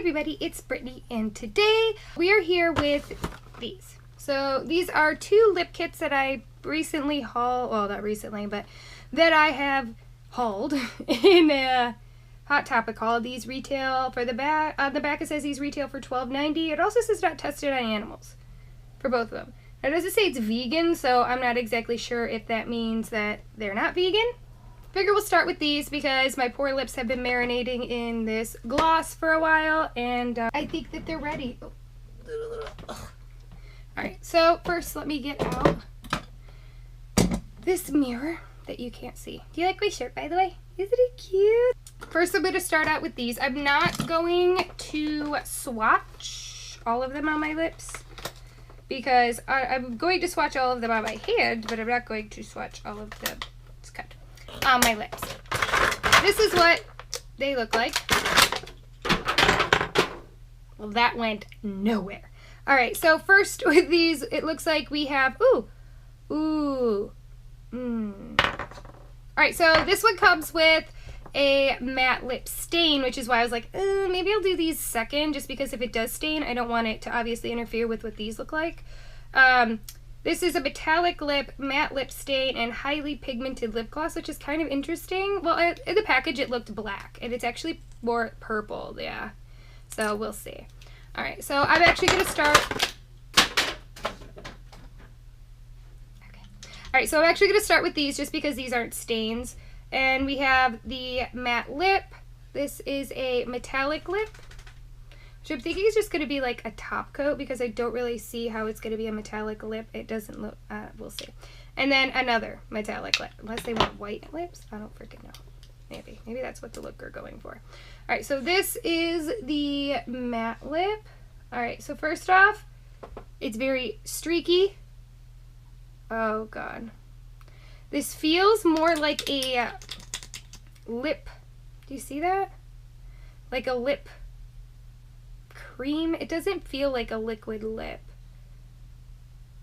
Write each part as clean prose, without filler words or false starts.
everybody, it's Brittany, and today we are here with these. So these are two lip kits that I recently hauled, well not recently, but that I have hauled in a Hot Topic haul. These retail for the back, on the back it says these retail for $12.90. It also says not tested on animals for both of them. Now it doesn't say it's vegan, so I'm not exactly sure if that means that they're not vegan. Figure we'll start with these because my poor lips have been marinating in this gloss for a while, and I think that they're ready. Alright, so first let me get out this mirror that you can't see. Do you like my shirt, by the way? Isn't it cute? First I'm going to start out with these. I'm not going to swatch all of them on my lips because I'm going to swatch all of them on my hand, but I'm not going to swatch all of them. It's cut. On my lips. This is what they look like. Well, that went nowhere. Alright, so first with these, it looks like we have, Alright, so this one comes with a matte lip stain, which is why I was like, maybe I'll do these second, just because if it does stain, I don't want it to obviously interfere with what these look like. This is a metallic lip, matte lip stain, and highly pigmented lip gloss, which is kind of interesting. Well, in the package it looked black, and it's actually more purple, yeah. So we'll see. Alright, so I'm actually going to start... Okay. Alright, so I'm actually going to start with these just because these aren't stains. And we have the matte lip. This is a metallic lip, which I'm thinking is just going to be like a top coat because I don't really see how it's going to be a metallic lip. It doesn't look, we'll see. And then another metallic lip, unless they want white lips. I don't freaking know. Maybe that's what the look are going for. Alright, so this is the matte lip. Alright, so first off, it's very streaky. Oh god. This feels more like a lip. Do you see that? Like a lip cream. It doesn't feel like a liquid lip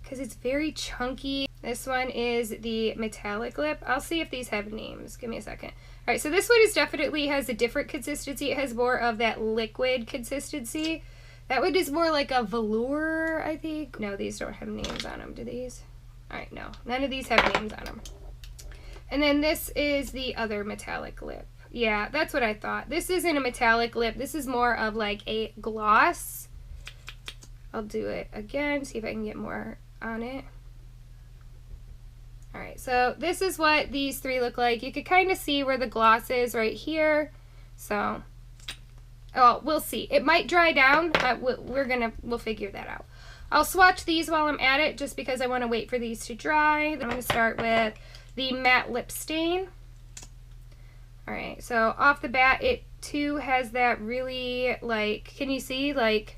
because it's very chunky. This one is the metallic lip. I'll see if these have names. Give me a second. Alright, so this one is definitely has a different consistency. It has more of that liquid consistency. That one is more like a velour, I think. No, these don't have names on them. Do these? Alright, no. None of these have names on them. And then this is the other metallic lip. Yeah, that's what I thought. This isn't a metallic lip. This is more of like a gloss. I'll do it again, see if I can get more on it. Alright, so this is what these three look like. You could kind of see where the gloss is right here. So, oh, we'll see. It might dry down. We'll figure that out. I'll swatch these while I'm at it just because I want to wait for these to dry. I'm going to start with the matte lip stain. Alright, so off the bat, it too has that really, like, can you see, like,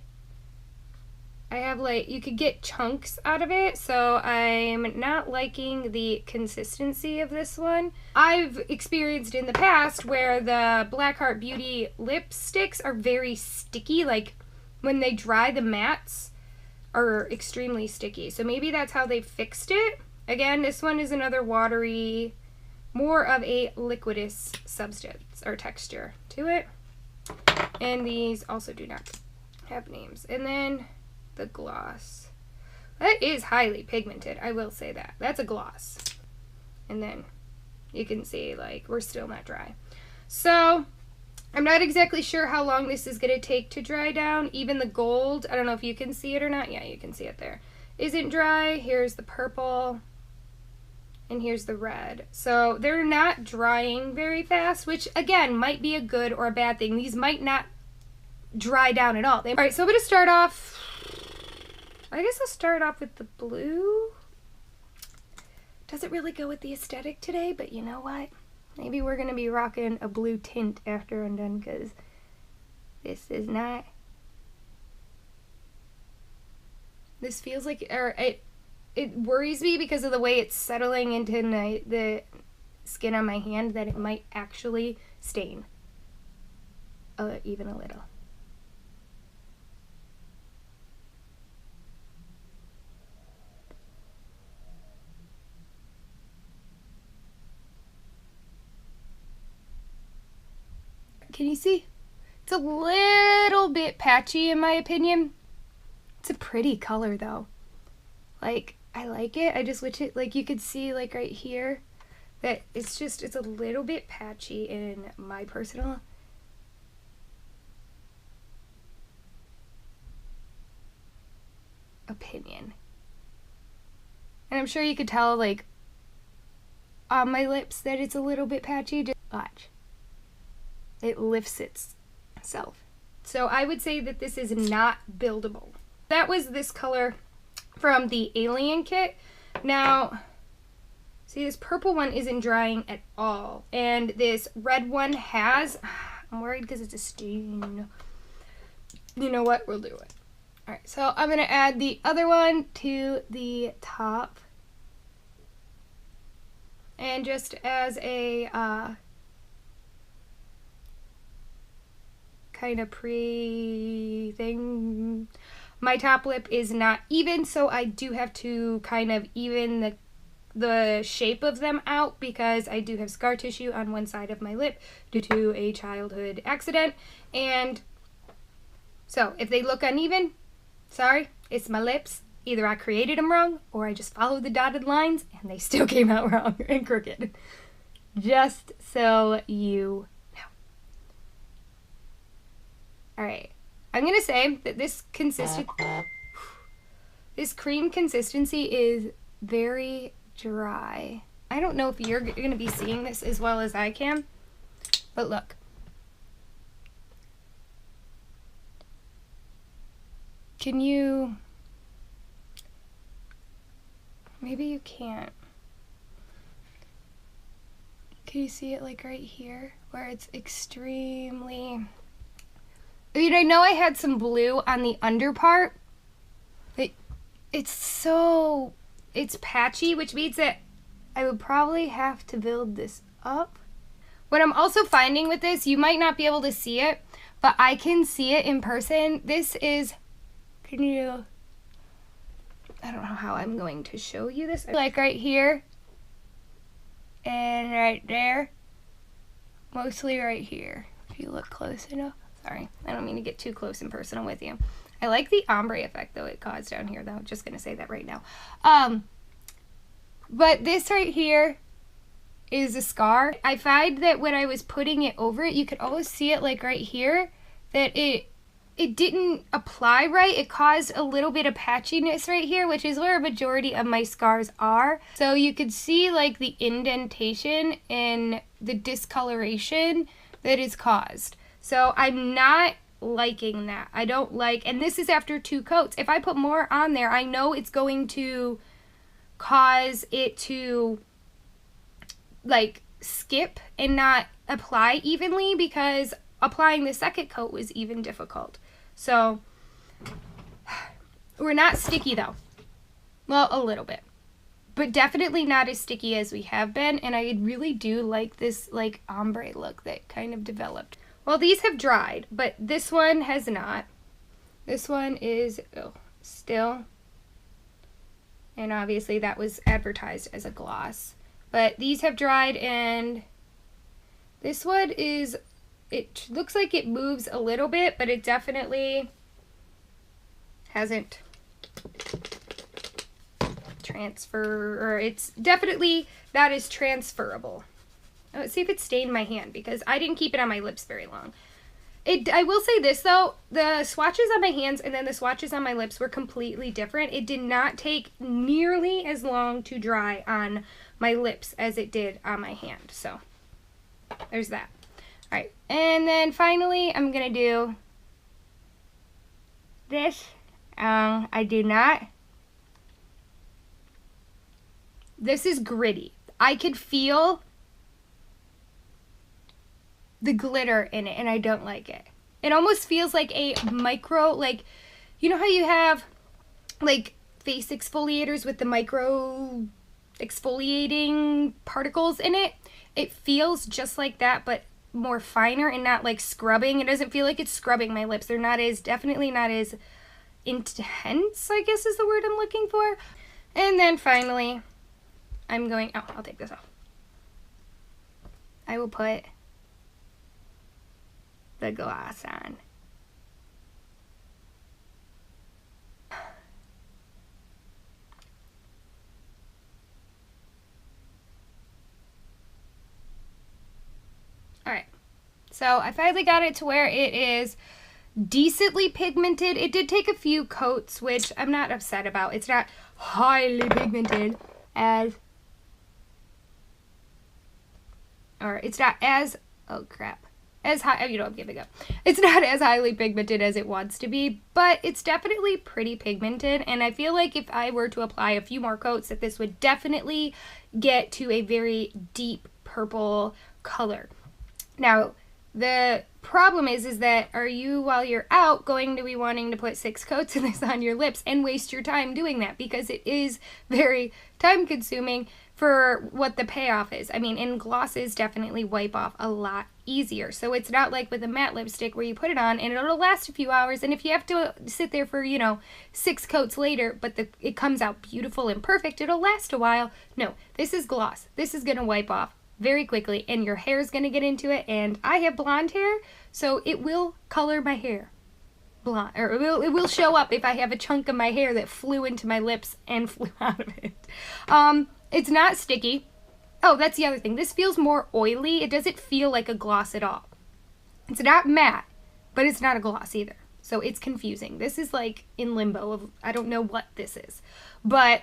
I have, like, you could get chunks out of it, so I'm not liking the consistency of this one. I've experienced in the past where the Blackheart Beauty lipsticks are very sticky, like, when they dry, the mattes are extremely sticky, so maybe that's how they fixed it. Again, this one is another watery, more of a liquidous substance or texture to it. And these also do not have names. And then the gloss. That is highly pigmented, I will say that. That's a gloss. And then you can see, like, we're still not dry. So, I'm not exactly sure how long this is going to take to dry down. Even the gold, I don't know if you can see it or not. Yeah, you can see it there. Isn't dry. Here's the purple. And here's the red. So they're not drying very fast, which again might be a good or a bad thing. These might not dry down at all. Alright, so I'm going to start off, I guess I'll start off with the blue. Doesn't really go with the aesthetic today, but you know what? Maybe we're going to be rocking a blue tint after I'm done, because this is not, this feels like, or it worries me because of the way it's settling into the skin on my hand that it might actually stain even a little. Can you see? It's a little bit bit patchy in my opinion. It's a pretty color though. Like, I like it. I just wish it, like, you could see like right here that it's a little bit patchy in my personal opinion. And I'm sure you could tell, like, on my lips that it's a little bit patchy. Just watch. It lifts itself. So I would say that this is not buildable. That was this color from the Alien kit. Now, see, this purple one isn't drying at all. And this red one has. I'm worried because it's a stain. You know what? We'll do it. Alright, so I'm going to add the other one to the top. And just as a kind of pre-thing, my top lip is not even, so I do have to kind of even the shape of them out because I do have scar tissue on one side of my lip due to a childhood accident. And so if they look uneven, sorry, it's my lips. Either I created them wrong or I just followed the dotted lines and they still came out wrong and crooked. Just so you know. Alright, I'm going to say that this cream consistency is very dry. I don't know if you're going to be seeing this as well as I can, but look. Can you... Maybe you can't. Can you see it like right here where it's extremely... I mean, I know I had some blue on the under part, but it's patchy, which means that I would probably have to build this up. What I'm also finding with this, you might not be able to see it, but I can see it in person. This is, can you... I don't know how I'm going to show you this. Like right here and right there. Mostly right here, if you look close enough. Sorry, I don't mean to get too close and personal with you. I like the ombre effect though it caused down here though. I'm just going to say that right now. But this right here is a scar. I find that when I was putting it over it, you could always see it like right here, that it didn't apply right. It caused a little bit of patchiness right here, which is where a majority of my scars are. So you could see like the indentation and the discoloration that is caused. So I'm not liking that. I don't like, and this is after 2 coats. If I put more on there, I know it's going to cause it to like skip and not apply evenly because applying the second coat was even difficult. So we're not sticky though. Well, a little bit, but definitely not as sticky as we have been. And I really do like this like ombre look that kind of developed. Well, these have dried, but this one has not. This one is still, and obviously that was advertised as a gloss, but these have dried, and this one is, it looks like it moves a little bit, but it definitely hasn't or it's definitely not as transferable. Let's see if it stained my hand because I didn't keep it on my lips very long. I will say this though, the swatches on my hands and then the swatches on my lips were completely different. It did not take nearly as long to dry on my lips as it did on my hand. So there's that. All right, and then finally I'm gonna do this. I do not. This is gritty. I could feel the glitter in it and I don't like it. It almost feels like a micro, like, you know how you have like face exfoliators with the micro exfoliating particles in it? It feels just like that, but more finer and not like scrubbing. It doesn't feel like it's scrubbing my lips. They're not as, definitely not as intense, I guess is the word I'm looking for. And then finally, I'm going, oh, I'll take this off. I will put the gloss on. So I finally got it to where it is decently pigmented. It did take a few coats, which I'm not upset about. It's not highly pigmented as, or it's not as, oh crap, as high, you know, I'm giving up. It's not as highly pigmented as it wants to be, but it's definitely pretty pigmented, and I feel like if I were to apply a few more coats that this would definitely get to a very deep purple color. Now, the problem is that are you, while you're out, going to be wanting to put 6 coats of this on your lips and waste your time doing that? Because it is very time consuming for what the payoff is. I mean, and glosses definitely wipe off a lot easier. So it's not like with a matte lipstick where you put it on and it'll last a few hours, and if you have to sit there for, you know, 6 coats later, but it comes out beautiful and perfect, it'll last a while. No, this is gloss. This is gonna wipe off very quickly, and your hair is going to get into it, and I have blonde hair, so it will color my hair blonde, or it will show up if I have a chunk of my hair that flew into my lips and flew out of it. It's not sticky. Oh, that's the other thing. This feels more oily. It doesn't feel like a gloss at all. It's not matte, but it's not a gloss either, so it's confusing. This is like in limbo of, I don't know what this is, but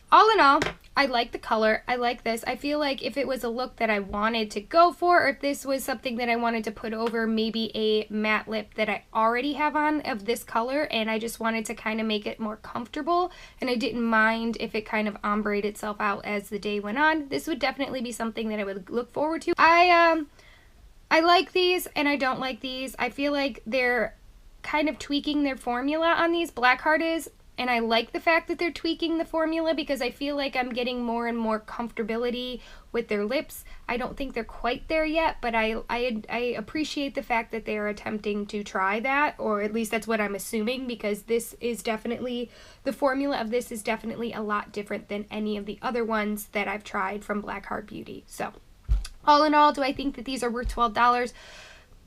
all in all, I like the color. I like this. I feel like if it was a look that I wanted to go for, or if this was something that I wanted to put over maybe a matte lip that I already have on of this color, and I just wanted to kind of make it more comfortable, and I didn't mind if it kind of ombre'd itself out as the day went on, this would definitely be something that I would look forward to. I like these and I don't like these. I feel like they're kind of tweaking their formula on these. Blackheart is. And I like the fact that they're tweaking the formula because I feel like I'm getting more and more comfortability with their lips. I don't think they're quite there yet, but I appreciate the fact that they are attempting to try that, or at least that's what I'm assuming, because this is definitely, the formula of this is definitely a lot different than any of the other ones that I've tried from Blackheart Beauty. So, all in all, do I think that these are worth $12?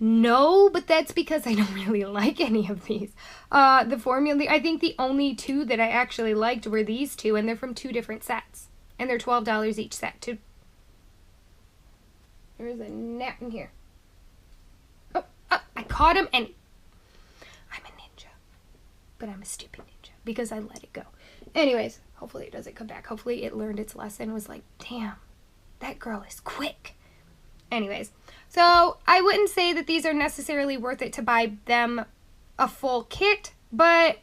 No, but that's because I don't really like any of these. The formula, I think the only 2 that I actually liked were these 2, and they're from 2 different sets. And they're $12 each set, too. There's a gnat in here. Oh, I caught him, and I'm a ninja. But I'm a stupid ninja, because I let it go. Anyways, hopefully it doesn't come back. Hopefully it learned its lesson, was like, damn, that girl is quick. Anyways, so I wouldn't say that these are necessarily worth it to buy them a full kit, but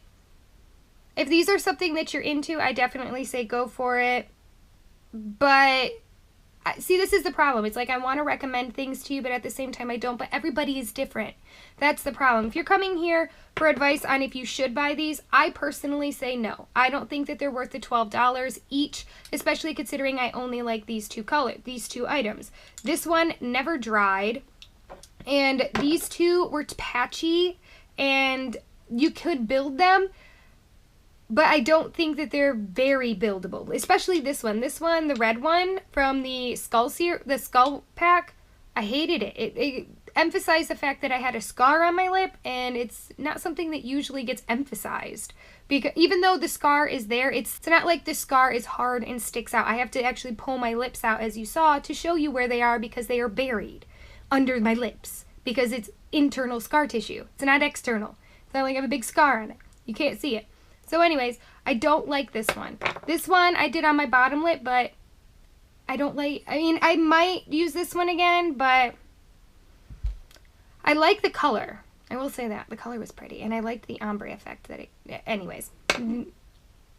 if these are something that you're into, I definitely say go for it. But see, this is the problem. It's like I want to recommend things to you, but at the same time I don't, but everybody is different. That's the problem. If you're coming here for advice on if you should buy these, I personally say no. I don't think that they're worth the $12 each, especially considering I only like these 2 items. This one never dried, and these 2 were patchy, and you could build them, but I don't think that they're very buildable, especially this one. This one, the red one from the skull pack, I hated it. It emphasized the fact that I had a scar on my lip, and it's not something that usually gets emphasized. Because even though the scar is there, it's not like the scar is hard and sticks out. I have to actually pull my lips out, as you saw, to show you where they are, because they are buried under my lips, because it's internal scar tissue. It's not external. It's not like I have a big scar on it. You can't see it. So anyways, I don't like this one. This one I did on my bottom lip, but I don't like, I mean, I might use this one again, but I like the color. I will say that. The color was pretty, and I liked the ombre effect that it, anyways.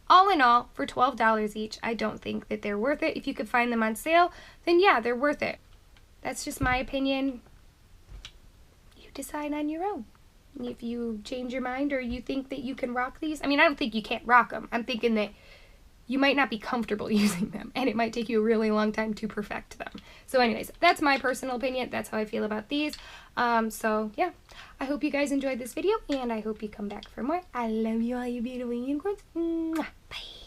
All in all, for $12 each, I don't think that they're worth it. If you could find them on sale, then yeah, they're worth it. That's just my opinion. You decide on your own. If you change your mind or you think that you can rock these, I mean, I don't think you can't rock them. I'm thinking that you might not be comfortable using them, and it might take you a really long time to perfect them. So anyways, that's my personal opinion. That's how I feel about these. So yeah, I hope you guys enjoyed this video, and I hope you come back for more. I love you all, you beautiful unicorns. Mwah. Bye.